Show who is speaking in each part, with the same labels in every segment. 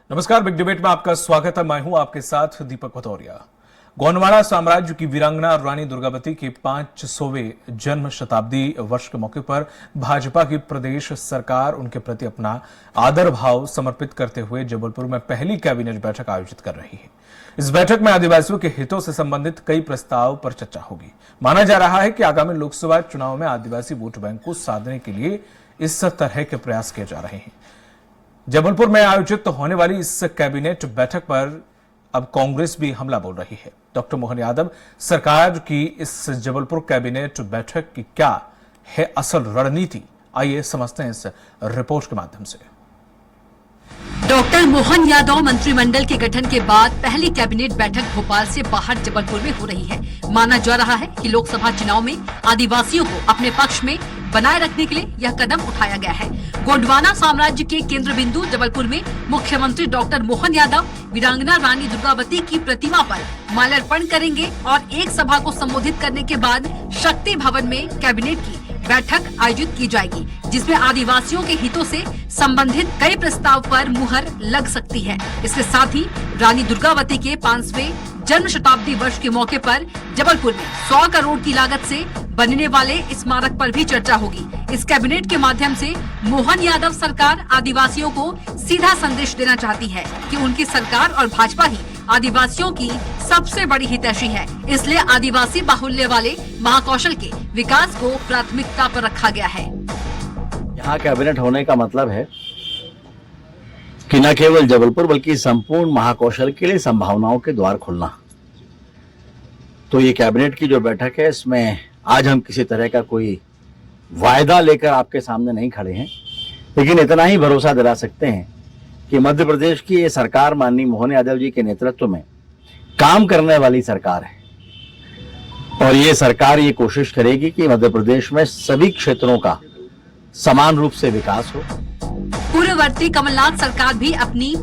Speaker 1: नमस्कार, big debate में आपका स्वागत है। मैं हूं आपके साथ दीपक भदौरिया। गोंडवाना साम्राज्य की वीरांगना रानी दुर्गावती के 500वें जन्म शताब्दी वर्ष के मौके पर भाजपा की प्रदेश सरकार उनके प्रति अपना आदर भाव समर्पित करते हुए जबलपुर में पहली कैबिनेट बैठक आयोजित कर रही है। इस बैठक में आदिवासियों के हितों से संबंधित कई प्रस्ताव पर चर्चा होगी। माना जा रहा है कि आगामी लोकसभा चुनाव में आदिवासी वोट बैंक को साधने के लिए इस तरह के प्रयास किए जा रहे हैं। जबलपुर में आयोजित होने वाली इस कैबिनेट बैठक पर अब कांग्रेस भी हमला बोल रही है। डॉक्टर मोहन यादव सरकार की इस जबलपुर कैबिनेट बैठक की क्या है असल रणनीति, आइए समझते हैं इस रिपोर्ट के माध्यम से।
Speaker 2: डॉक्टर मोहन यादव मंत्रिमंडल के गठन के बाद पहली कैबिनेट बैठक भोपाल से बाहर जबलपुर में हो रही है। माना जा रहा है कि लोकसभा चुनाव में आदिवासियों को अपने पक्ष में बनाए रखने के लिए यह कदम उठाया गया है। गोंडवाना साम्राज्य के केंद्र बिंदु जबलपुर में मुख्यमंत्री डॉक्टर मोहन यादव वीरांगना रानी दुर्गावती की प्रतिमा पर माल्यार्पण करेंगे और एक सभा को संबोधित करने के बाद शक्ति भवन में कैबिनेट की बैठक आयोजित की जाएगी, जिसमें आदिवासियों के हितों से संबंधित कई प्रस्ताव पर मुहर लग सकती है। इसके साथ ही रानी दुर्गावती के 5वें जन्म शताब्दी वर्ष के मौके पर जबलपुर में 100 करोड़ की लागत से बनने वाले स्मारक पर भी चर्चा होगी। इस कैबिनेट के माध्यम से मोहन यादव सरकार आदिवासियों को सीधा संदेश देना चाहती है कि उनकी सरकार और भाजपा ही आदिवासियों की सबसे बड़ी हितैषी है। इसलिए आदिवासी बाहुल्य वाले महाकौशल के विकास को प्राथमिकता पर रखा गया है।
Speaker 3: यहाँ कैबिनेट होने का मतलब है कि न केवल जबलपुर बल्कि संपूर्ण महाकौशल के लिए संभावनाओं के द्वार खोलना। तो ये कैबिनेट की जो बैठक है, इसमें आज हम किसी तरह का कोई वायदा लेकर आपके सामने नहीं खड़े हैं, लेकिन इतना ही भरोसा दिला सकते हैं कि मध्य प्रदेश की ये सरकार माननीय मोहन यादव जी के नेतृत्व में काम करने वाली सरकार है और ये सरकार ये कोशिश करेगी कि मध्य प्रदेश में सभी क्षेत्रों का समान रूप से विकास हो।
Speaker 2: पूर्ववर्ती कमलनाथ सरकार भी अपनी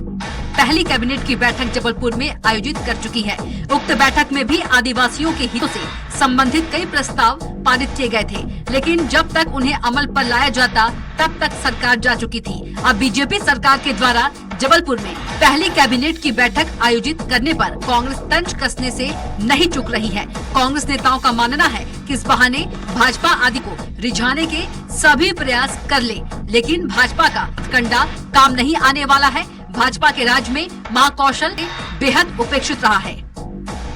Speaker 2: पहली कैबिनेट की बैठक जबलपुर में आयोजित कर चुकी है। उक्त बैठक में भी आदिवासियों के हितों से संबंधित कई प्रस्ताव पारित किए गए थे, लेकिन जब तक उन्हें अमल पर लाया जाता तब तक सरकार जा चुकी थी। अब बीजेपी सरकार के द्वारा जबलपुर में पहली कैबिनेट की बैठक आयोजित करने पर कांग्रेस तंज कसने से नहीं चूक रही है। कांग्रेस नेताओं का मानना है कि इस बहाने भाजपा आदि को रिझाने के सभी प्रयास कर ले, लेकिन भाजपा का कंडा काम नहीं आने वाला है। भाजपा के राज में महाकौशल बेहद उपेक्षित रहा है।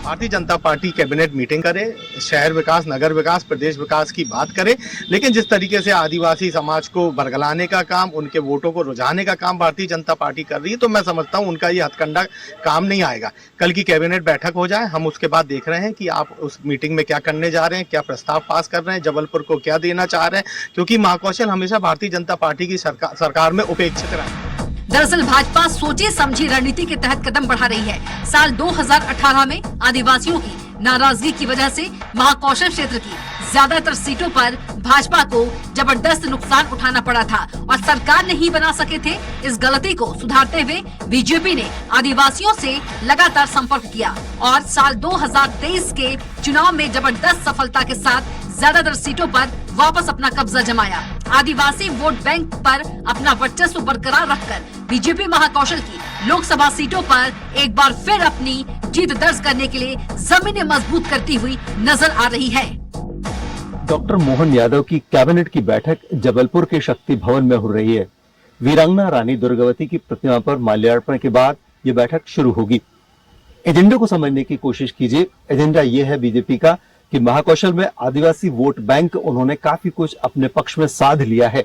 Speaker 4: Bharatiya Janata party cabinet meeting करे, शहर विकास, नगर विकास, प्रदेश विकास की बात करे, लेकिन जिस तरीके से आदिवासी समाज को बरगलाने का काम, उनके वोटों को रुझाने का काम भारतीय जनता पार्टी कर रही है, तो मैं समझता हूं उनका ये हथकंडा काम नहीं आएगा। कल की कैबिनेट बैठक हो जाए, हम उसके बाद देख रहे हैं कि आप उस मीटिंग में क्या करने जा रहे हैं, क्या प्रस्ताव पास कर रहे हैं, जबलपुर को क्या देना चाह रहे हैं, क्योंकि महाकौशल हमेशा भारतीय जनता पार्टी की सरकार में उपेक्षित रहा है।
Speaker 2: दरअसल भाजपा सोची समझी रणनीति के तहत कदम बढ़ा रही है। साल 2018 में आदिवासियों की नाराजगी की वजह से महाकौशल क्षेत्र की ज्यादातर सीटों पर भाजपा को जबरदस्त नुकसान उठाना पड़ा था और सरकार नहीं बना सके थे। इस गलती को सुधारते हुए बीजेपी ने आदिवासियों से लगातार संपर्क किया और साल 2023 के चुनाव में जबरदस्त सफलता के साथ ज्यादातर सीटों पर वापस अपना कब्जा जमाया। आदिवासी वोट बैंक पर अपना वर्चस्व बरकरार रखकर बीजेपी महाकौशल की लोकसभा सीटों पर एक बार फिर अपनी जीत दर्ज करने के लिए जमीनें मजबूत करती हुई नजर आ रही है।
Speaker 3: डॉक्टर मोहन यादव की कैबिनेट की बैठक जबलपुर के शक्ति भवन में हो रही है। वीरांगना रानी दुर्गावती की प्रतिमा पर माल्यार्पण के बाद ये बैठक शुरू होगी। एजेंडे को समझने की कोशिश कीजिए। एजेंडा ये है बीजेपी का कि महाकौशल में आदिवासी वोट बैंक उन्होंने काफी कुछ अपने पक्ष में साध लिया है।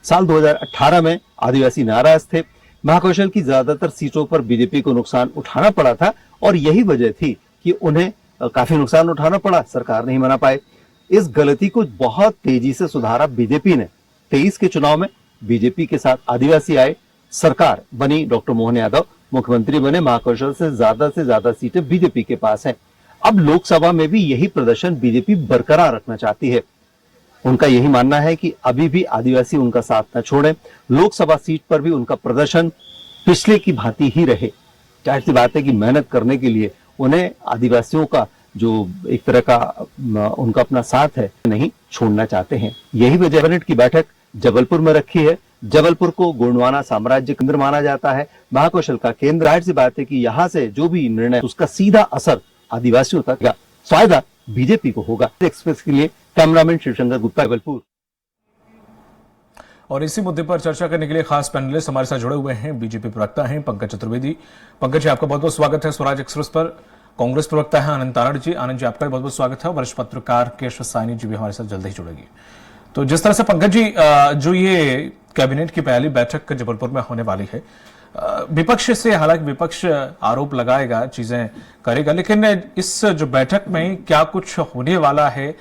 Speaker 3: साल 2018 में आदिवासी नाराज थे, महाकौशल की ज्यादातर सीटों पर बीजेपी को नुकसान उठाना पड़ा था और यही वजह थी कि उन्हें काफी नुकसान उठाना पड़ा, सरकार नहीं बना पाए। इस गलती को बहुत तेजी से सुधारा बीजेपी ने। 23 के चुनाव में बीजेपी के साथ आदिवासी आए, सरकार बनी, डॉक्टर मोहन यादव मुख्यमंत्री बने, महाकौशल से ज्यादा सीटें बीजेपी के पास हैं। अब लोकसभा में भी यही प्रदर्शन बीजेपी बरकरार रखना चाहती है। उनका यही मानना है कि अभी भी आदिवासी उनका साथ न छोड़ें, लोकसभा सीट पर भी उनका प्रदर्शन पिछले की भांति ही रहे। जाहिर सी बात है कि मेहनत करने के लिए उन्हें आदिवासियों का जो एक तरह का उनका अपना साथ है नहीं छोड़ना चाहते हैं। यही वजह कैबिनेट की बैठक जबलपुर में रखी है। जबलपुर को गोंडवाना साम्राज्य केंद्र माना जाता है, महाकौशल का केंद्र। जाहिर सी बात है कि यहाँ से जो भी निर्णय उसका सीधा असर आदिवासियों तक का फायदा बीजेपी को होगा। एक्सप्रेस के लिए कैमरामैन शिवशंकर गुप्ता, जबलपुर।
Speaker 1: और इसी मुद्दे पर चर्चा करने के लिए खास पैनलिस्ट हमारे साथ जुड़े हुए हैं, बीजेपी प्रवक्ता हैं पंकज चतुर्वेदी। पंकज जी, आपका बहुत बहुत स्वागत है स्वराज एक्सप्रेस पर। कांग्रेस प्रवक्ता है आनंद तारड़ जी। आनंद जी, आपका बहुत बहुत स्वागत है। वरिष्ठ पत्रकार केशव साइनी जी भी हमारे साथ जल्द ही जुड़ेगी। तो जिस तरह से पंकज जी, जो ये कैबिनेट की पहली बैठक जबलपुर में होने वाली है, विपक्ष से, हालांकि विपक्ष आरोप लगाएगा, चीजें करेगा, लेकिन इस जो बैठक में क्या कुछ होने वाला है,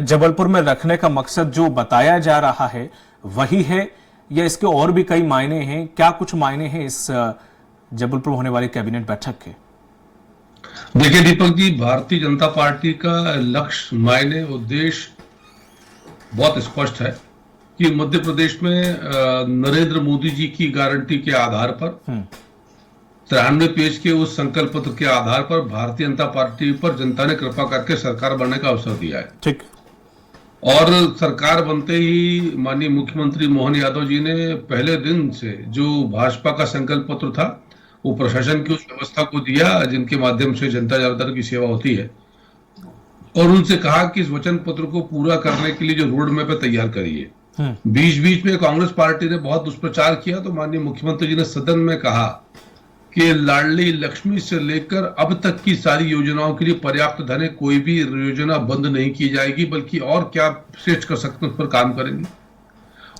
Speaker 1: जबलपुर में रखने का मकसद जो बताया जा रहा है वही है या इसके और भी कई मायने हैं? क्या कुछ मायने हैं इस जबलपुर होने वाली कैबिनेट बैठक के?
Speaker 5: देखिए दीपक जी, भारतीय जनता पार्टी का लक्ष्य, मायने, उद्देश्य बहुत स्पष्ट है कि मध्य प्रदेश में नरेंद्र मोदी जी की गारंटी के आधार पर 93 पेज के उस संकल्प पत्र के आधार पर भारतीय जनता पार्टी पर जनता ने कृपा करके सरकार बनने का अवसर दिया है।
Speaker 1: ठीक।
Speaker 5: और सरकार बनते ही माननीय मुख्यमंत्री मोहन यादव जी ने पहले दिन से जो भाजपा का संकल्प पत्र था वो प्रशासन की उस व्यवस्था को दिया जिनके माध्यम से जनता ज्यादातर की सेवा होती है, और उनसे कहा कि इस वचन पत्र को पूरा करने के लिए जो रोड मैप है तैयार करिए। बीच बीच में कांग्रेस पार्टी ने बहुत दुष्प्रचार किया तो माननीय मुख्यमंत्री जी ने सदन में कहा कि लाडली लक्ष्मी से लेकर अब तक की सारी योजनाओं के लिए पर्याप्त धन है, कोई भी योजना बंद नहीं की जाएगी, बल्कि और क्या श्रेष्ठ कर सकते हैं उस पर काम करेंगे।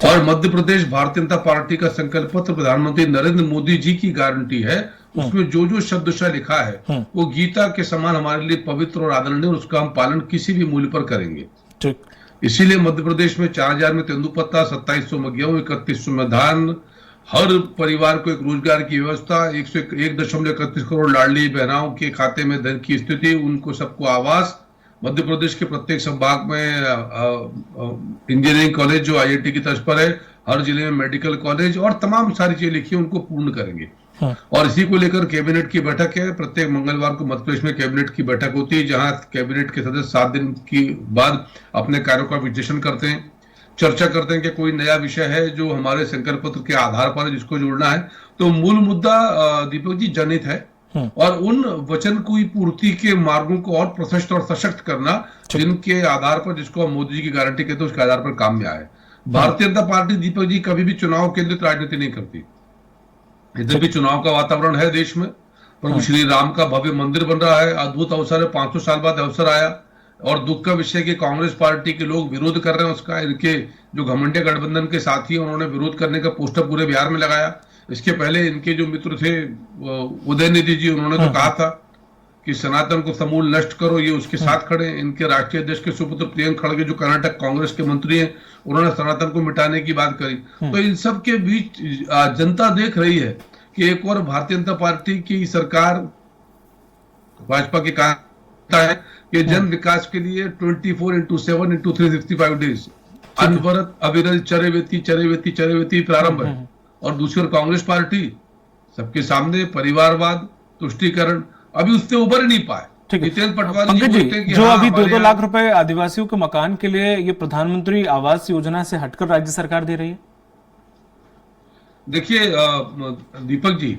Speaker 5: और मध्य प्रदेश भारतीय जनता पार्टी का संकल्प पत्र प्रधानमंत्री नरेंद्र मोदी जी की गारंटी है, उसमें जो जो शब्दशः लिखा है वो गीता के समान हमारे लिए पवित्र और आदरणीय, और उसका हम पालन किसी भी मूल्य पर करेंगे।
Speaker 1: ठीक।
Speaker 5: इसीलिए मध्य प्रदेश में 4000 में तेंदुपत्ता, 2700 में गेहूं, 3100 में धान, हर परिवार को एक रोजगार की व्यवस्था, 1.31 करोड़ लाडली बहनाओं के खाते में धन की स्थिति, उनको सबको आवास। मध्य प्रदेश के प्रत्येक संभाग में इंजीनियरिंग कॉलेज जो IIT की तर्ज पर है, हर जिले में मेडिकल कॉलेज, और तमाम सारी चीजें लिखी उनको पूर्ण करेंगे। और इसी को लेकर कैबिनेट की बैठक है। प्रत्येक मंगलवार को मध्य प्रदेश में कैबिनेट की बैठक होती है, जहां कैबिनेट के सदस्य 7 दिन की बाद अपने कार्यों का विश्लेषण करते हैं, चर्चा करते हैं कि कोई नया विषय है जो हमारे संकल्प पत्र के आधार पर है जिसको जोड़ना है। तो मूल मुद्दा दीपक जी जनहित है, और उन वचन की पूर्ति के मार्गों को और प्रशस्त और सशक्त करना, जिनके आधार पर, जिसको हम मोदी जी की गारंटी कहते हैं, उसके आधार पर काम में आए। भारतीय जनता पार्टी दीपक जी कभी भी चुनाव केंद्रित राजनीति नहीं करती। इधर भी चुनाव का वातावरण है देश में, प्रभु श्री राम का भव्य मंदिर बन रहा है, अद्भुत अवसर है, 500 साल बाद अवसर आया, और दुख का विषय कि कांग्रेस पार्टी के लोग विरोध कर रहे हैं उसका। इनके जो घमंडिया गठबंधन के साथी हैं उन्होंने विरोध करने का पोस्टर पूरे बिहार में लगाया। इसके पहले इनके जो मित्र थे उदयनिधि जी, उन्होंने तो कहा था कि सनातन को समूल नष्ट करो, ये उसके साथ खड़े। इनके राष्ट्रीय अध्यक्ष के सुपुत्र प्रियंक खड़गे जो कर्नाटक कांग्रेस के मंत्री हैं, उन्होंने सनातन को मिटाने की बात करी। तो इन सब के बीच जनता देख रही है कि एक और भारतीय जनता पार्टी की सरकार, भाजपा की कहा है कि जन विकास के लिए 24/7/365 डेज अनवरत अविरल चरेवेती प्रारंभ है। और दूसरी ओर कांग्रेस पार्टी सबके सामने परिवारवाद, तुष्टीकरण, अभी उससे उबर ही नहीं पाए। जितेंद्र पटवारी जी बोलते हैं कि
Speaker 1: जो अभी 2-2 लाख रुपए आदिवासियों के मकान के लिए ये प्रधानमंत्री आवास योजना से हटकर राज्य सरकार दे रही है।
Speaker 5: देखिए दीपक जी,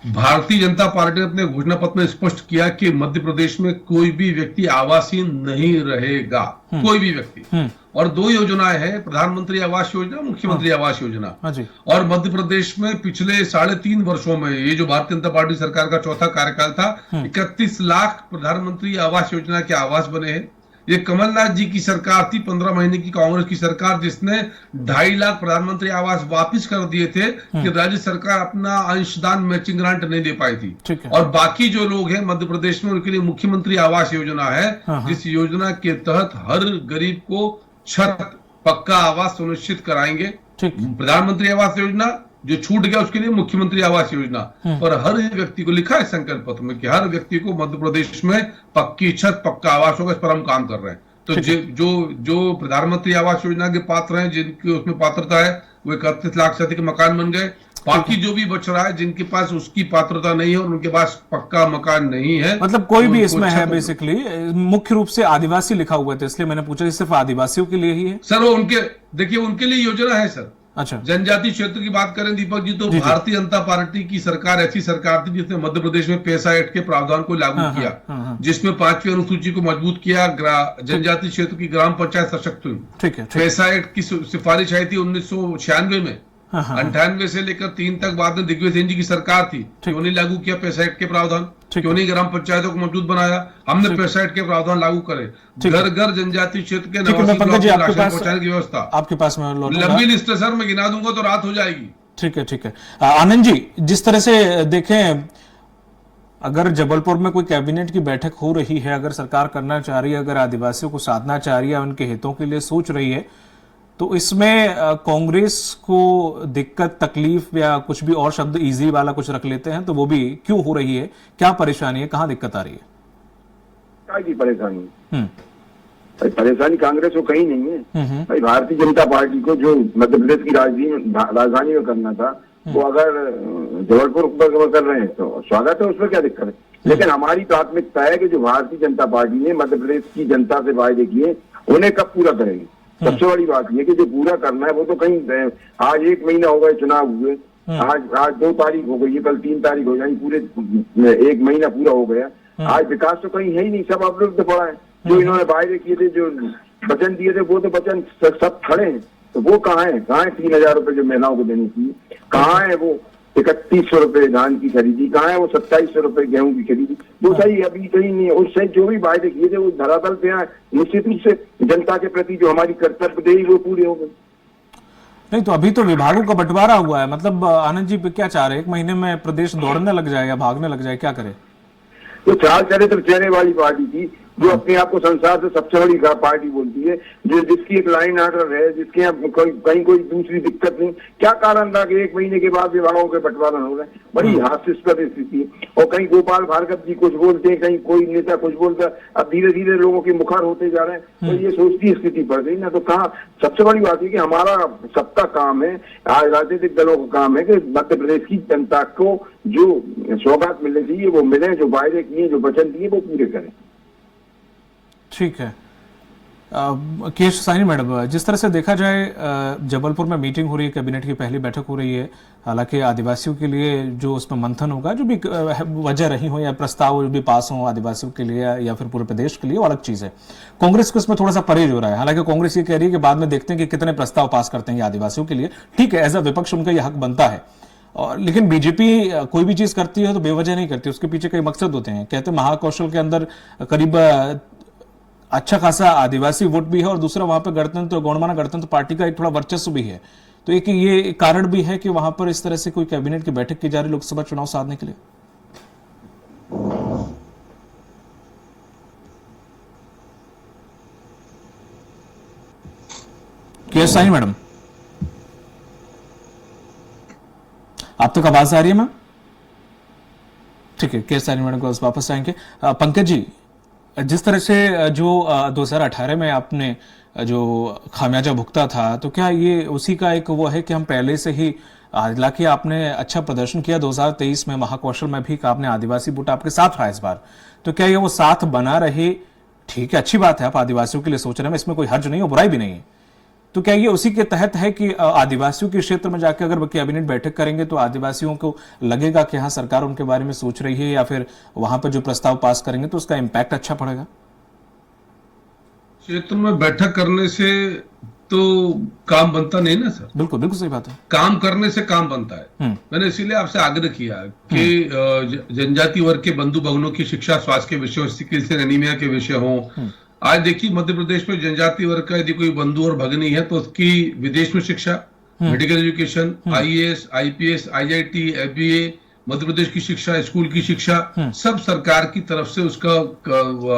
Speaker 5: भारतीय जनता पार्टी ने अपने घोषणा पत्र में स्पष्ट किया कि मध्य प्रदेश में कोई भी व्यक्ति आवासीन नहीं रहेगा, कोई भी व्यक्ति। और 2 योजनाएं हैं, प्रधानमंत्री आवास योजना, मुख्यमंत्री आवास योजना। और मध्य प्रदेश में पिछले 3.5 वर्षों में, ये जो भारतीय जनता पार्टी सरकार का चौथा कार्यकाल था, 31 लाख प्रधानमंत्री आवास योजना के आवास बने हैं। ये कमलनाथ जी की सरकार थी, 15 महीने की कांग्रेस की सरकार, जिसने 2.5 लाख प्रधानमंत्री आवास वापिस कर दिए थे कि राज्य सरकार अपना अंशदान मैचिंग ग्रांट नहीं दे पाई थी। और बाकी जो लोग हैं मध्य प्रदेश में, उनके लिए मुख्यमंत्री आवास योजना है, जिस योजना के तहत हर गरीब को छत, पक्का आवास सुनिश्चित कराएंगे। प्रधानमंत्री आवास योजना जो छूट गया उसके लिए मुख्यमंत्री आवास योजना, और हर व्यक्ति को लिखा है संकल्प पत्र में कि हर व्यक्ति को मध्य प्रदेश में पक्की छत, पक्का आवास होगा। इस पर हम काम कर रहे हैं। तो जो प्रधानमंत्री आवास योजना के पात्र हैं, जिनकी उसमें पात्रता है, वो 31 लाख से अधिक मकान बन गए। बाकी जो भी बच रहा है, जिनके पास उसकी पात्रता नहीं है और उनके पास पक्का मकान नहीं है,
Speaker 1: मतलब कोई भी इसमें है, बेसिकली मुख्य रूप से आदिवासी लिखा हुआ था, इसलिए मैंने पूछा सिर्फ आदिवासियों के लिए ही है।
Speaker 5: सर वो उनके, देखिए उनके लिए योजना है सर,
Speaker 1: अच्छा।
Speaker 5: जनजाति क्षेत्र की बात करें दीपक जी, तो
Speaker 1: जी।
Speaker 5: भारतीय जनता पार्टी की सरकार ऐसी सरकार थी जिसने मध्य प्रदेश में पैसा एक्ट के प्रावधान को लागू
Speaker 1: हाँ,
Speaker 5: किया,
Speaker 1: हाँ।
Speaker 5: जिसमें 5वीं अनुसूची को मजबूत किया, जनजाति क्षेत्र की ग्राम पंचायत सशक्त हुई।
Speaker 1: ठीक है।
Speaker 5: पैसा एक्ट की सिफारिश आई थी 1996 में, 98 से लेकर 3 तक बाद में दिग्विजय सिंह जी की सरकार थी। क्यों नहीं लागू किया पैसा एक्ट के प्रावधान? क्यों नहीं ग्राम पंचायतों को मजबूत बनाया? हमने पैसा एक्ट के प्रावधान लागू करे, घर घर जनजाति क्षेत्र के नवासी ब्लॉक में राशन पहुंचाने की व्यवस्था।
Speaker 1: आपके पास में
Speaker 5: लंबी लिस्ट है सर, मैं गिना दूंगा तो रात हो जाएगी।
Speaker 1: ठीक है, ठीक है। आनंद जी, जिस तरह से देखें, अगर जबलपुर में कोई कैबिनेट की बैठक हो रही है, अगर सरकार करना चाह रही है, अगर आदिवासियों को साधना चाह रही है, उनके हितों के लिए सोच रही है, तो इसमें कांग्रेस को दिक्कत, तकलीफ या कुछ भी और शब्द इजी वाला कुछ रख लेते हैं, तो वो भी क्यों हो रही है? क्या परेशानी है? कहाँ दिक्कत आ रही है?
Speaker 6: क्या की परेशानी? भाई परेशानी कांग्रेस को कहीं नहीं है। भाई भारतीय जनता पार्टी को जो मध्य प्रदेश की राजधानी में करना था, वो अगर जबलपुर में कर रहे हैं तो स्वागत है, उसमें क्या दिक्कत है। लेकिन हमारी प्राथमिकता है कि जो भारतीय जनता पार्टी ने मध्य प्रदेश की जनता से वायदे किए, उन्हें कब पूरा करेगी। सबसे बड़ी बात यह कि जो पूरा करना है वो तो कहीं, आज 1 महीना हो गए चुनाव हुए, आज 2 तारीख हो गई, कल 3 तारीख हो जाएगी, पूरे 1 महीना पूरा हो गया। आज विकास तो कहीं है ही नहीं, सब अवरुद्ध पड़ा है। जो इन्होंने वायदे किए थे, जो वचन दिए थे, वो तो वचन सब खड़े हैं। तो वो कहाँ है? 3000 रुपए जो महिलाओं को देनी चाहिए, कहाँ है वो 3100 रुपए धान की खरीदी, कहाँ है वो 2700 रुपए गेहूं की खरीदी? वो सही अभी कहीं नहीं है। उससे जो भी वायदे किए थे वो धरातल पे आए, निश्चित रूप से जनता के प्रति जो हमारी कर्तव्यदेही वो पूरे हो गए।
Speaker 1: नहीं तो अभी तो विभागों का बंटवारा हुआ है, मतलब आनंद जी क्या चाह रहे हैं? 1 महीने में प्रदेश दौड़ने लग जाए या भागने लग जाए, क्या करे?
Speaker 6: तो 4 चरित्र चेहरे वाली पार्टी थी, जो अपने आप को संसार से सबसे बड़ी पार्टी बोलती है, जो जिसकी एक लाइन ऑर्डर है, जिसके यहाँ कहीं कोई दूसरी दिक्कत नहीं। क्या कारण था कि 1 महीने के बाद विभागों के बंटवारा हो रहे हैं? बड़ी हास्यास्पद स्थिति। और कहीं गोपाल भार्गव जी कुछ बोलते हैं, कहीं कोई नेता कुछ बोलता है। अब धीरे धीरे लोगों के मुखर होते जा रहे हैं, तो ये सोचती स्थिति पड़ गई ना। तो कहाँ, सबसे बड़ी बात है कि हमारा सबका काम है, आज राजनीतिक दलों का काम है कि मध्य प्रदेश की जनता को जो सौगात मिलनी चाहिए वो मिले, जो वायदे किए, जो वचन दिए वो पूरे करें।
Speaker 1: ठीक है। केश साइनी मैडम, जिस तरह से देखा जाए, जबलपुर में मीटिंग हो रही है, कैबिनेट की पहली बैठक हो रही है। हालांकि आदिवासियों के लिए जो उसमें मंथन होगा, जो भी वजह रही हो या प्रस्ताव जो भी पास हो आदिवासियों के लिए या फिर पूरे प्रदेश के लिए, वो अलग चीज है। कांग्रेस को इसमें थोड़ा सा परहेज हो रहा है। हालांकि कांग्रेस ये कह रही है कि बाद में देखते हैं कि कितने प्रस्ताव पास करते हैं आदिवासियों के लिए। ठीक है, एज अ विपक्ष उनका यह हक बनता है, और लेकिन बीजेपी कोई भी चीज करती है तो बेवजह नहीं करती, उसके पीछे कई मकसद होते हैं। कहते हैं महाकौशल के अंदर करीब अच्छा खासा आदिवासी वोट भी है, और दूसरा वहां पर गणतंत्र, गौणमाना गणतंत्र पार्टी का एक थोड़ा वर्चस्व भी है। तो एक ये कारण भी है कि वहां पर इस तरह से कोई कैबिनेट की बैठक की जा रही लोकसभा चुनाव साधने के लिए। के साई मैडम, आप तक आवाज आ रही है मैम? ठीक है, के साई मैडम को वापस आएंगे। पंकज जी, जिस तरह से जो 2018 में आपने जो खामियाजा भुगता था, तो क्या ये उसी का एक वो है कि हम पहले से ही, हालांकि आपने अच्छा प्रदर्शन किया 2023 में महाकौशल में भी, आपने आदिवासी वोट आपके साथ रहा इस बार, तो क्या ये वो साथ बना रहे? ठीक है, अच्छी बात है, आप आदिवासियों के लिए सोच रहे हैं, इसमें कोई हर्ज नहीं है, बुराई भी नहीं है। तो क्या ये उसी के तहत है कि आदिवासियों के क्षेत्र में जाकर अगर कैबिनेट बैठक करेंगे तो आदिवासियों को लगेगा कि हाँ सरकार उनके बारे में सोच रही है, या फिर वहां पर जो प्रस्ताव पास करेंगे तो उसका इम्पैक्ट अच्छा पड़ेगा?
Speaker 5: क्षेत्र में बैठक करने से तो काम बनता नहीं ना सर।
Speaker 1: बिल्कुल बिल्कुल सही बात है, काम
Speaker 5: करने से काम बनता है। मैंने इसीलिए आपसे आग्रह किया कि जनजाति वर्ग के बंधु भगनों की शिक्षा, स्वास्थ्य के विषय, सिकिल एनीमिया के विषय हो। आज देखिए मध्य प्रदेश में जनजाति वर्ग का यदि कोई बंधु और भगनी है तो उसकी विदेश में शिक्षा, medical education, IAS, IPS, IIT, FBA, Madhya Pradesh की शिक्षा, स्कूल की शिक्षा, सब सरकार की तरफ से उसका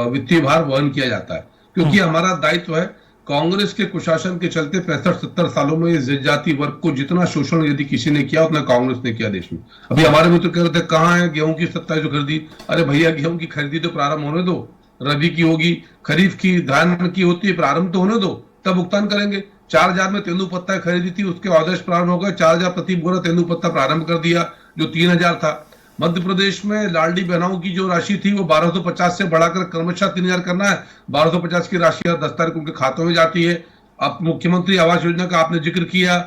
Speaker 5: वित्तीय भार वहन किया जाता है। क्योंकि हमारा दायित्व है, कांग्रेस के कुशासन के चलते 65-70 सालों में जनजाति वर्ग को जितना शोषण यदि किसी ने किया उतना कांग्रेस ने किया देश में। अभी हमारे मित्र कह रहे थे कहाँ है गेहूं की 2700 खरीदी? अरे भैया, गेहूं की खरीदी तो प्रारंभ होने दो, रबी की होगी, खरीफ की धान की होती है, प्रारंभ तो होने दो, तब भुगतान करेंगे। 4000 में तेंदुपत्ता खरीदी थी, उसके आदेश प्रारंभ हो गए, 4000 प्रति बोरा तेंदुपत्ता प्रारंभ कर दिया, जो 3000 था। मध्य प्रदेश में लाडली बहनों की जो राशि थी वो 1250 से बढ़ाकर क्रमशः 3000 करना है। 1250 की राशि 10 तारीख उनके खातों में जाती है। अब मुख्यमंत्री आवास योजना का आपने जिक्र किया,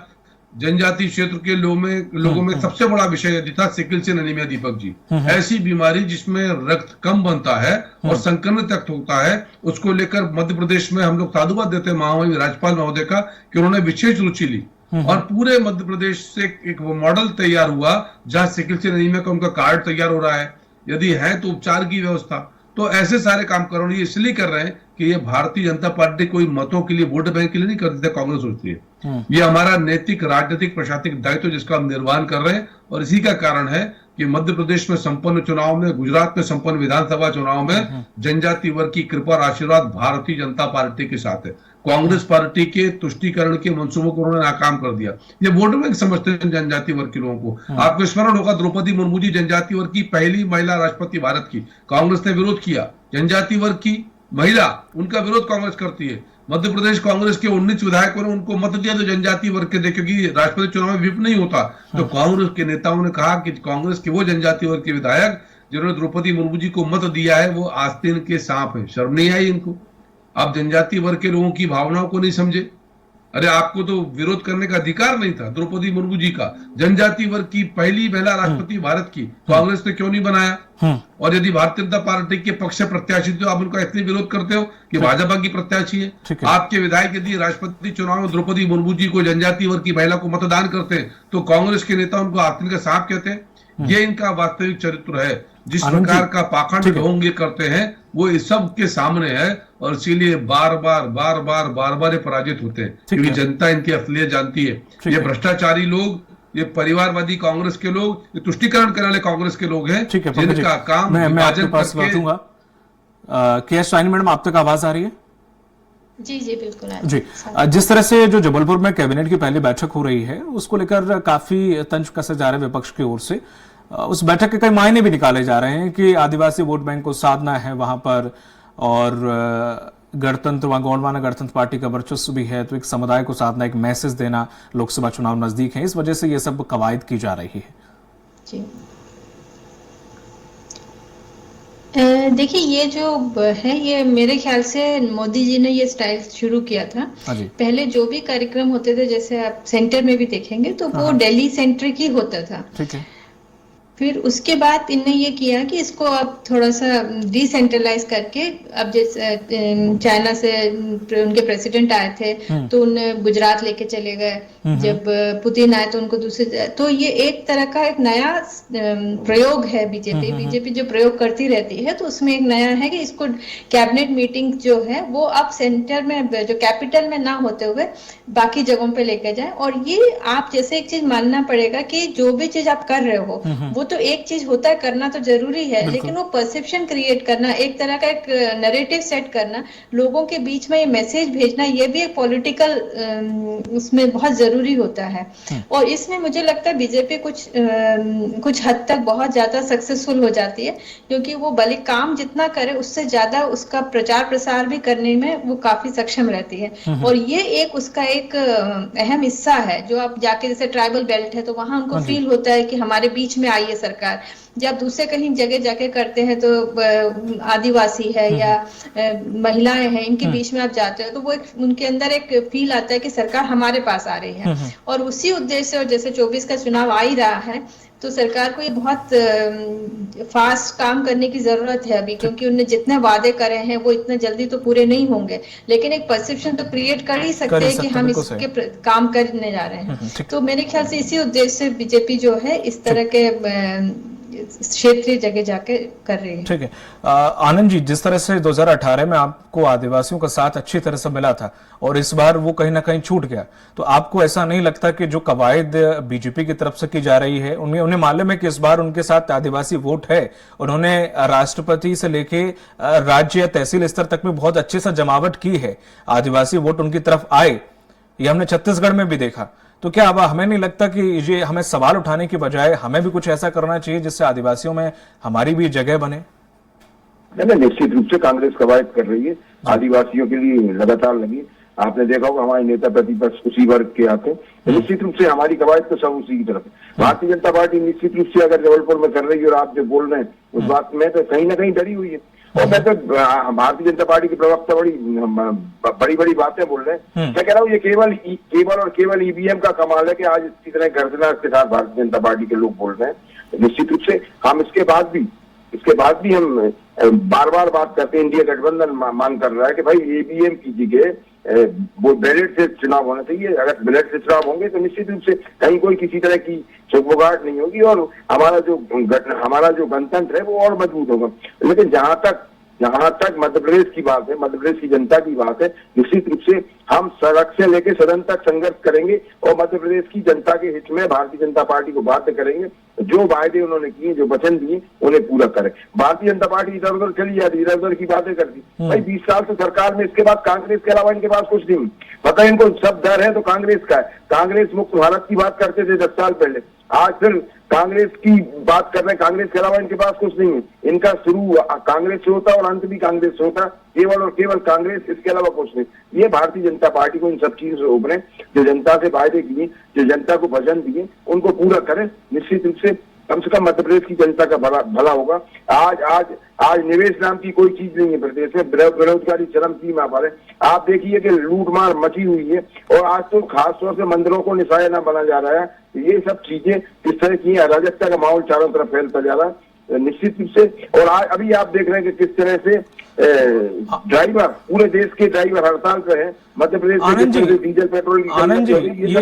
Speaker 5: जनजाति क्षेत्र के लोगों में सबसे बड़ा विषय यदि था sickle cell anaemia, Deepak ji. ऐसी बीमारी जिसमें रक्त कम बनता है और संक्रमित रक्त होता है, उसको लेकर मध्य प्रदेश में हम लोग साधुवाद देते हैं महामहिम राज्यपाल महोदय का कि उन्होंने विशेष रुचि ली और पूरे मध्य प्रदेश से एक मॉडल तैयार हुआ जहां सिकल सेल एनीमिया का उनका कार्ड तैयार हो रहा है, यदि है तो उपचार की व्यवस्था। तो ऐसे सारे काम कर रहे हैं, इसलिए कर रहे हैं कि ये भारतीय जनता पार्टी कोई मतों के लिए, वोट बैंक के लिए नहीं करती है, कांग्रेस सोचती है। ये हमारा नैतिक, राजनीतिक, प्रशासनिक दायित्व जिसका हम निर्वहन कर रहे हैं और इसी का कारण है कि मध्य प्रदेश में संपन्न चुनाव में, गुजरात में संपन्न विधानसभा चुनाव में जनजाति वर्ग की कृपा और आशीर्वाद भारतीय जनता पार्टी के साथ है। कांग्रेस पार्टी के तुष्टीकरण के मंसूबों को उन्होंने नाकाम कर दिया। ये वोट बैंक समझते हैं जनजाति वर्ग के लोगों को। आपको स्मरण होगा द्रौपदी मुर्मू जी जनजाति वर्ग की पहली महिला राष्ट्रपति भारत की, कांग्रेस ने विरोध किया। जनजाति वर्ग की महिला, उनका विरोध कांग्रेस करती है। मध्य प्रदेश कांग्रेस के 19 विधायकों ने उनको मत दिया तो जनजाति वर्ग के दे, क्योंकि राष्ट्रपति चुनाव में व्हिप नहीं होता। तो कांग्रेस के नेताओं ने कहा कि कांग्रेस के वो जनजाति वर्ग के विधायक जिन्होंने द्रौपदी मुर्मू जी को मत दिया है वो आस्तीन के सांप है। शर्म नहीं आई इनको? आप जनजाति वर्ग के लोगों की भावनाओं को नहीं समझे? अरे आपको तो विरोध करने का अधिकार नहीं था द्रौपदी मुर्मू जी का, जनजाति वर्ग की पहली महिला राष्ट्रपति भारत की, कांग्रेस ने क्यों नहीं बनाया? और यदि भारतीय जनता पार्टी के पक्ष प्रत्याशी तो आप उनका इसलिए विरोध करते हो कि भाजपा की प्रत्याशी है। आपके विधायक यदि राष्ट्रपति चुनाव में द्रौपदी मुर्मू जी को, जनजाति वर्ग की महिला को मतदान करते हैं तो कांग्रेस के नेता उनको आस्तीन का सांप कहते हैं। ये इनका वास्तविक चरित्र है। जिस प्रकार का पाखंड ढोंग ये करते हैं वो इस सब के सामने है और इसीलिए बार बार ये पराजित होते हैं, क्योंकि जनता इनकी असलियत जानती है। ये भ्रष्टाचारी लोग, ये परिवारवादी कांग्रेस के लोग, ये तुष्टीकरण करने वाले कांग्रेस के लोग हैं जिनका काम
Speaker 1: मैं आपके पास बातूंगा। के.एस. शाइनी मैडम, आप तक आवाज आ रही है?
Speaker 7: जी बिल्कुल
Speaker 1: जी। जिस तरह से जो जबलपुर में कैबिनेट की पहली बैठक हो रही है उसको लेकर काफी तंज कसे जा रहे हैं विपक्ष की ओर से। उस बैठक के कई मायने भी निकाले जा रहे हैं कि आदिवासी वोट बैंक को साधना है वहां पर और गणतंत्र, वहां गोंडवाना गणतंत्र पार्टी का वर्चस्व भी है, तो एक समुदाय को साधना, एक मैसेज देना, लोकसभा चुनाव नजदीक है, इस वजह से ये सब कवायद की जा रही है।
Speaker 7: जी देखिए, ये जो है ये मेरे ख्याल से मोदी जी ने ये स्टाइल शुरू किया था। पहले जो भी कार्यक्रम होते थे, जैसे आप सेंटर में भी देखेंगे तो वो दिल्ली सेंट्रिक ही होता था। ठीक है। फिर उसके बाद इनने ये किया कि इसको अब थोड़ा सा डिसेंट्रलाइज करके, अब जैसे चाइना से उनके प्रेसिडेंट आए थे तो उन्हें गुजरात लेके चले गए, जब पुतिन आए तो उनको दूसरे, तो ये एक तरह का एक नया प्रयोग है। बीजेपी जो प्रयोग करती रहती है तो उसमें एक नया है कि इसको कैबिनेट मीटिंग जो है वो अब सेंटर में, जो कैपिटल में ना होते हुए बाकी जगहों पे लेके जाए। और ये आप जैसे एक चीज मानना पड़ेगा कि जो भी चीज आप कर रहे हो वो तो एक चीज होता है, करना तो जरूरी है, लेकिन वो परसेप्शन क्रिएट करना, एक तरह का एक नैरेटिव सेट करना, लोगों के बीच में ये मैसेज भेजना, ये भी एक पॉलिटिकल उसमें बहुत जरूरी होता है। और इसमें मुझे लगता है बीजेपी कुछ हद तक बहुत ज्यादा सक्सेसफुल हो जाती है, क्योंकि वो भले काम जितना करे उससे ज्यादा उसका प्रचार प्रसार भी करने में वो काफी सक्षम रहती है। और ये एक उसका एक अहम हिस्सा है। जो आप जाके, जैसे ट्राइबल बेल्ट है तो वहां उनको फील होता है कि हमारे बीच में आई है सरकार। जब दूसरे कहीं जगह जाके करते हैं तो आदिवासी है या महिलाएं हैं, इनके बीच में आप जाते हो तो वो उनके अंदर एक फील आता है कि सरकार हमारे पास आ रही है। और उसी उद्देश्य से, और जैसे 24 का चुनाव आ ही रहा है तो सरकार को ये बहुत फास्ट काम करने की जरूरत है अभी, क्योंकि उन्होंने जितने वादे करे हैं वो इतने जल्दी तो पूरे नहीं होंगे, लेकिन एक परसेप्शन तो क्रिएट कर ही सकते हैं कि हम इसके काम करने जा रहे हैं। तो मेरे ख्याल से इसी उद्देश्य से बीजेपी जो है इस तरह के क्षेत्रीय जगह जाके कर रही है। ठीक है।
Speaker 1: आनंद जी, जिस तरह से 2018 में आपको आदिवासियों का साथ अच्छी तरह से मिला था और इस बार वो कहीं ना कहीं छूट गया, तो आपको ऐसा नहीं लगता कि जो कवायद बीजेपी की तरफ से की जा रही है उन्हें मालूम है कि इस बार उनके साथ आदिवासी वोट है, उन्होंने राष्ट्रपति से लेके राज्य या तहसील स्तर तक में बहुत अच्छे से जमावट की है, आदिवासी वोट उनकी तरफ आए, ये हमने छत्तीसगढ़ में भी देखा। तो क्या अब हमें नहीं लगता कि ये हमें सवाल उठाने की बजाय हमें भी कुछ ऐसा करना चाहिए जिससे आदिवासियों में हमारी भी जगह बने?
Speaker 6: नहीं, निश्चित रूप से कांग्रेस कवायद कर रही है, आदिवासियों के लिए लगातार लगी। आपने देखा होगा हमारे नेता प्रतिपक्ष उसी वर्ग के आते हैं, निश्चित रूप से हमारी कवायद तो सब उसी की तरफ है। भारतीय जनता पार्टी निश्चित रूप से अगर जबलपुर में कर रही है और आप जो बोल रहे हैं उस बात में तो कहीं ना कहीं डरी हुई है। और मैं तो भारतीय जनता पार्टी के प्रवक्ता बड़ी बड़ी बातें बोल रहे हैं। मैं कह रहा हूँ ये केवल ईवीएम का कमाल है कि आज इसी तरह गर्जना के साथ भारतीय जनता पार्टी के लोग बोल रहे हैं। निश्चित रूप से हम इसके बाद भी हम बार बार बात करते हैं, इंडिया गठबंधन मांग कर रहा है कि भाई ईवीएम की जगह वो बैलेट से चुनाव होना चाहिए। अगर बैलेट से चुनाव होंगे तो निश्चित रूप से कहीं कोई किसी तरह की चौकबगाहट नहीं होगी और हमारा जो गणतंत्र है वो और मजबूत होगा। लेकिन जहां तक मध्य प्रदेश की बात है, मध्य प्रदेश की जनता की बात है, निश्चित रूप से हम सड़क से लेकर सदन तक संघर्ष करेंगे और मध्य प्रदेश की जनता के हित में भारतीय जनता पार्टी को बाध्य करेंगे। जो वायदे उन्होंने किए, जो वचन दिए, उन्हें पूरा करें। भारतीय जनता पार्टी इधर उधर चली जाती, इधर उधर की बातें करती। भाई 20 साल से सरकार में, इसके बाद कांग्रेस के अलावा इनके पास कुछ नहीं। पता है इनको सब डर है तो कांग्रेस का है। कांग्रेस मुक्त भारत की बात करते थे 10 साल पहले, आज फिर कांग्रेस की बात कर रहे हैं। कांग्रेस के अलावा इनके पास कुछ नहीं है। इनका शुरू कांग्रेस से होता और अंत भी कांग्रेस से होता, केवल और केवल कांग्रेस, इसके अलावा कुछ नहीं। ये भारतीय जनता पार्टी को इन सब चीजों से उभरे, जो जनता से वायदे किए, जो जनता को वचन दिए, उनको पूरा करें। निश्चित रूप से कम मध्य प्रदेश की जनता का भला होगा। आज निवेश नाम की कोई चीज नहीं है प्रदेश में। बेरोजगारी चरम सीमा पर है। आप देखिए कि लूटमार मची हुई है और आज तो खास तौर से मंदिरों को निशाना बना जा रहा है। ये सब चीजें किस तरह की अराजकता का माहौल चारों तरफ फैलता जा रहा है निश्चित रूप से। और आज अभी आप देख रहे हैं कि किस तरह से ड्राइवर, पूरे देश के ड्राइवर हड़ताल पे हैं। मध्य प्रदेश में डीजल पेट्रोल की
Speaker 1: आनंद जी,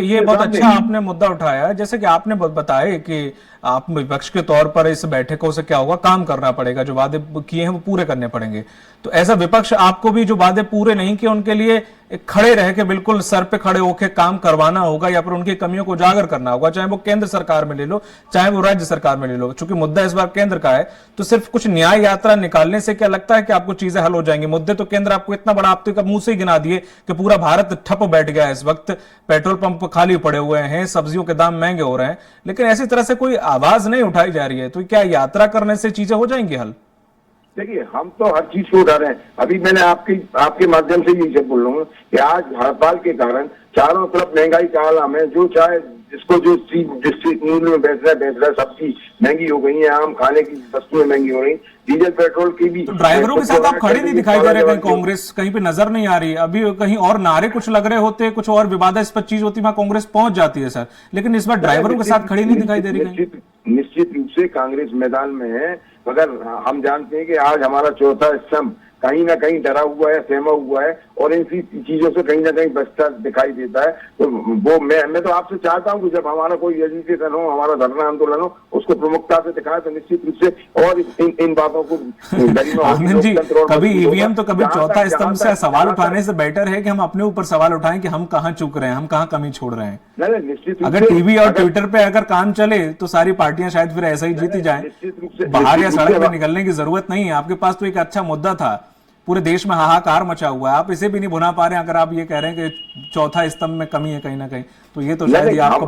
Speaker 1: ये बहुत अच्छा आपने मुद्दा उठाया। जैसे कि आपने बताया कि आप विपक्ष के तौर पर इस बैठकों से क्या होगा, काम करना पड़ेगा, जो वादे किए हैं वो पूरे करने पड़ेंगे। तो ऐसा विपक्ष आपको भी जो वादे पूरे नहीं किए उनके लिए खड़े रह के बिल्कुल सर पे खड़े होकर काम करवाना होगा या फिर उनकी कमियों को उजागर करना होगा, चाहे वो केंद्र सरकार में ले लो, चाहे वो राज्य सरकार में ले लो। चूंकि मुद्दा इस बार केंद्र का है तो सिर्फ कुछ न्याय यात्रा निकालने से क्या लगता है कि आपको चीजें हल हो जाएंगी? मुद्दे तो केंद्र आपको इतना बड़ा, आप तो मुंह से ही गिना दिए कि पूरा भारत ठप बैठ गया है इस वक्त, पेट्रोल पंप खाली पड़े हुए हैं, सब्जियों के दाम महंगे हो रहे हैं, लेकिन ऐसी तरह से कोई आवाज नहीं उठाई जा रही है। तो क्या यात्रा करने से चीजें हो जाएंगी हल?
Speaker 6: देखिए, हम तो हर चीज को उठा रहे हैं। अभी मैंने आपके माध्यम से यही सब बोल रहा हूँ कि आज हड़ताल के कारण चारों तरफ महंगाई का आलम है। जो चाहे जिसको जो चीज जिस मूल्य में बेच रहा है, सब्जी महंगी हो गई है, आम खाने की वस्तुएं महंगी हो रही, डीजल पेट्रोल की भी।
Speaker 1: तो ड्राइवरों के साथ आप खड़े नहीं दिखाई दे रहे, कहीं कांग्रेस कहीं पे नजर नहीं आ रही। अभी कहीं और नारे कुछ लग रहे होते, कुछ और विवादास्पद चीज होती, वहां कांग्रेस पहुंच जाती है सर, लेकिन इस बार ड्राइवरों के साथ खड़ी नहीं दिखाई दे रही।
Speaker 6: निश्चित रूप से कांग्रेस मैदान में है, मगर हम जानते हैं कि आज हमारा चौथा स्तंभ कहीं ना कहीं डरा हुआ है, सहमा हुआ है और इन चीजों से कहीं ना कहीं बचता दिखाई देता है। तो वो मैं तो आपसे चाहता हूं कि जब हमारा कोई एजिटेशन हो, हमारा धरना आंदोलन हो, उसको प्रमुखता से दिखाए तो निश्चित रूप से और इन बातों को
Speaker 1: आनंद जी, कभी ईवीएम तो कभी चौथा स्तंभ से सवाल उठाने से बेटर है कि हम अपने ऊपर सवाल उठाएं कि हम कहाँ चूक रहे हैं, हम कहाँ कमी छोड़ रहे हैं।
Speaker 6: निश्चित
Speaker 1: अगर टीवी और ट्विटर पे अगर काम चले तो सारी पार्टियां शायद फिर ऐसा ही जीती जाए। बाहर या सड़क पे निकलने की जरूरत नहीं है। आपके पास तो एक अच्छा मुद्दा था, पूरे देश में हाहाकार मचा हुआ है, आप इसे भी नहीं भुना पा रहे हैं। अगर आप ये कह रहे हैं कि चौथा स्तंभ में कमी है कहीं ना कहीं, तो ये तो शायद आपको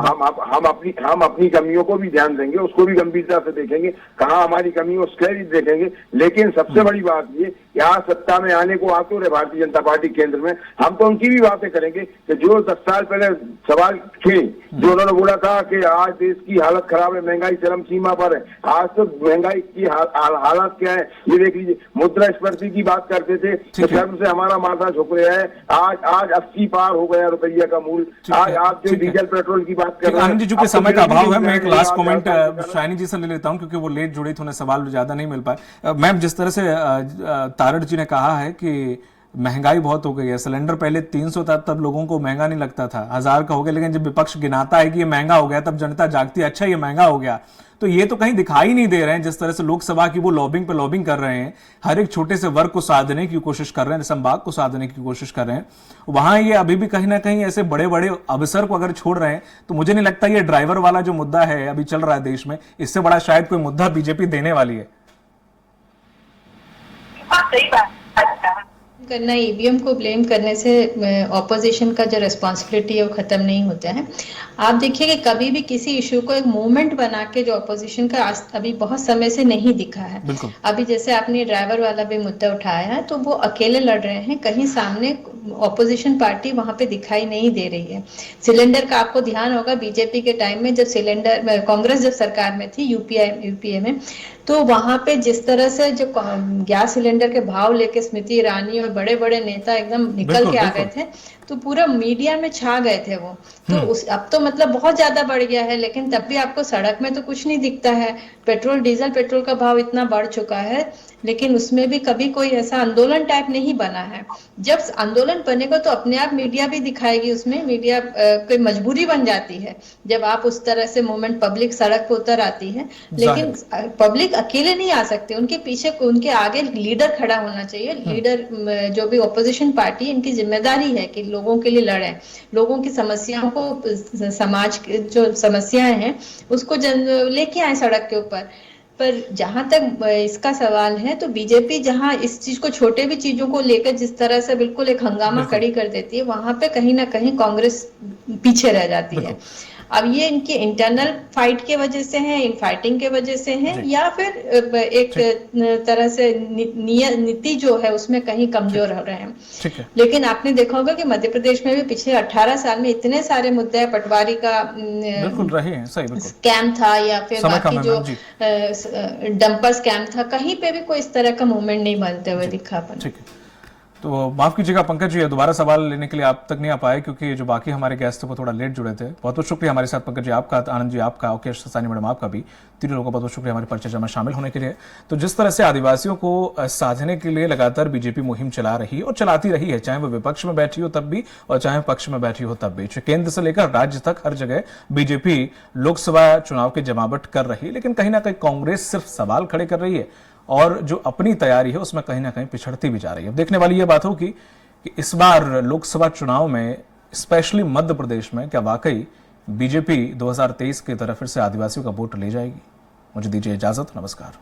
Speaker 6: हम अपनी कमियों को भी ध्यान देंगे, उसको भी गंभीरता से देखेंगे, कहाँ हमारी कमी है उसके भी देखेंगे। लेकिन सबसे बड़ी बात ये कि आज सत्ता में आने को आतुर है भारतीय जनता पार्टी केंद्र में। हम तो उनकी भी बातें करेंगे कि जो 10 साल पहले सवाल थे, जो उन्होंने बोला था कि आज देश की हालत खराब है, महंगाई चरम सीमा पर है, आज तो महंगाई की हालत क्या है ये देख लीजिए। मुद्रास्फीति की बात करते थे तो शर्म से हमारा माथा झुक रहा है। आज 80 पार हो गया रुपया का मूल्य। आज आप जो डीजल पेट्रोल की बात कर रहे हैं।
Speaker 1: आनंद जी, चूंकि समय का अभाव है, मैं एक लास्ट कमेंट शाइनी जी से ले लेता हूं क्योंकि वो लेट जुड़ी थी, उन्हें सवाल ज्यादा नहीं मिल पाए। मैम, जिस तरह से तारड़ जी ने कहा है कि महंगाई बहुत हो गई है, सिलेंडर पहले 300 था तब लोगों को महंगा नहीं लगता था, 1000 का हो गया, लेकिन जब विपक्ष गिनाता है कि ये महंगा हो गया तब जनता जागती है, अच्छा ये महंगा हो गया। तो ये तो कहीं दिखाई नहीं दे रहे हैं। जिस तरह से लोकसभा की वो लॉबिंग पे लॉबिंग कर रहे हैं, हर एक छोटे से वर्ग को साधने की कोशिश कर रहे हैं, संभाग को साधने की कोशिश कर रहे हैं, वहां ये अभी भी कहीं ना कहीं ऐसे बड़े बड़े अवसर को अगर छोड़ रहे हैं तो मुझे नहीं लगता ये ड्राइवर वाला जो मुद्दा है अभी चल रहा है देश में, इससे बड़ा शायद कोई मुद्दा बीजेपी देने वाली है।
Speaker 7: सही बात। करना, ईवीएम को ब्लेम करने से ऑपोजिशन का जो रिस्पॉन्सिबिलिटी है वो खत्म नहीं होता है। आप देखिए कि कभी भी किसी इशू को एक मूवमेंट बना के जो ऑपोजिशन का अभी बहुत समय से नहीं दिखा है। अभी जैसे आपने ड्राइवर वाला भी मुद्दा उठाया है, तो वो अकेले लड़ रहे हैं, कहीं सामने ऑपोजिशन पार्टी वहां पे दिखाई नहीं दे रही है। सिलेंडर का आपको ध्यान होगा, बीजेपी के टाइम में जब सिलेंडर, कांग्रेस जब सरकार में थी यूपीए में, तो वहां पे जिस तरह से जो गैस सिलेंडर के भाव लेके स्मृति ईरानी और बड़े बड़े नेता एकदम निकल के आ गए थे, तो पूरा मीडिया में छा गए थे वो। तो अब तो मतलब बहुत ज्यादा बढ़ गया है, लेकिन तब भी आपको सड़क में तो कुछ नहीं दिखता है। पेट्रोल का भाव इतना बढ़ चुका है, लेकिन उसमें भी कभी कोई ऐसा आंदोलन टाइप नहीं बना है। जब आंदोलन बनेगा तो अपने आप मीडिया भी दिखाएगी, उसमें मीडिया कोई मजबूरी बन जाती है जब आप उस तरह से मूवमेंट, पब्लिक सड़क पर उतर आती है। लेकिन पब्लिक अकेले नहीं आ सकते, उनके पीछे, उनके आगे लीडर खड़ा होना चाहिए। लीडर जो भी ऑपोजिशन पार्टी, इनकी जिम्मेदारी है कि लोगों के लिए लड़े, लोगों की समस्याओं को, समाज की जो समस्याएं हैं उसको लेके आए सड़क के ऊपर। पर जहां तक इसका सवाल है, तो बीजेपी जहां इस चीज को, छोटे भी चीजों को लेकर जिस तरह से बिल्कुल एक हंगामा खड़ी कर देती है, वहां पे कहीं ना कहीं कांग्रेस पीछे रह जाती है। अब ये इनकी इंटरनल फाइट के वजह से है, इन फाइटिंग के वजह से है, या फिर एक तरह से नीति जो है उसमें कहीं कमजोर हो रहे हैं। लेकिन आपने देखा होगा कि मध्य प्रदेश में भी पिछले 18 साल में इतने सारे मुद्दे हैं, पटवारी का
Speaker 1: बिल्कुल रहे हैं, सही बिल्कुल
Speaker 7: स्कैम था, या फिर बाकी जो डंपर स्कैम था, कहीं पे भी कोई इस तरह का मूवमेंट नहीं बनते हुए दिखा अपन।
Speaker 1: तो माफ कीजिएगा पंकज जी, दोबारा सवाल लेने के लिए आप तक नहीं आ पाए, क्योंकि जो बाकी हमारे गेस्ट थे वो थोड़ा लेट जुड़े थे। बहुत बहुत शुक्रिया हमारे साथ पंकज जी आपका, आनंद जी आपका, ओके सानी मैडम आपका भी, तीनों लोगों का बहुत बहुत शुक्रिया हमारी परिचर्चा में शामिल होने के लिए। तो जिस तरह से आदिवासियों को साधने के लिए लगातार बीजेपी मुहिम चला रही है और चलाती रही है, चाहे वो विपक्ष में बैठी हो तब भी और चाहे पक्ष में बैठी हो तब भी, केंद्र से लेकर राज्य तक हर जगह बीजेपी लोकसभा चुनाव की जमावट कर रही है। लेकिन कहीं ना कहीं कांग्रेस सिर्फ सवाल खड़े कर रही है और जो अपनी तैयारी है उसमें कहीं ना कहीं पिछड़ती भी जा रही है। अब देखने वाली यह बात होगी कि इस बार लोकसभा चुनाव में, स्पेशली मध्य प्रदेश में, क्या वाकई बीजेपी 2023 की तरह फिर से आदिवासियों का वोट ले जाएगी। मुझे दीजिए इजाजत, नमस्कार।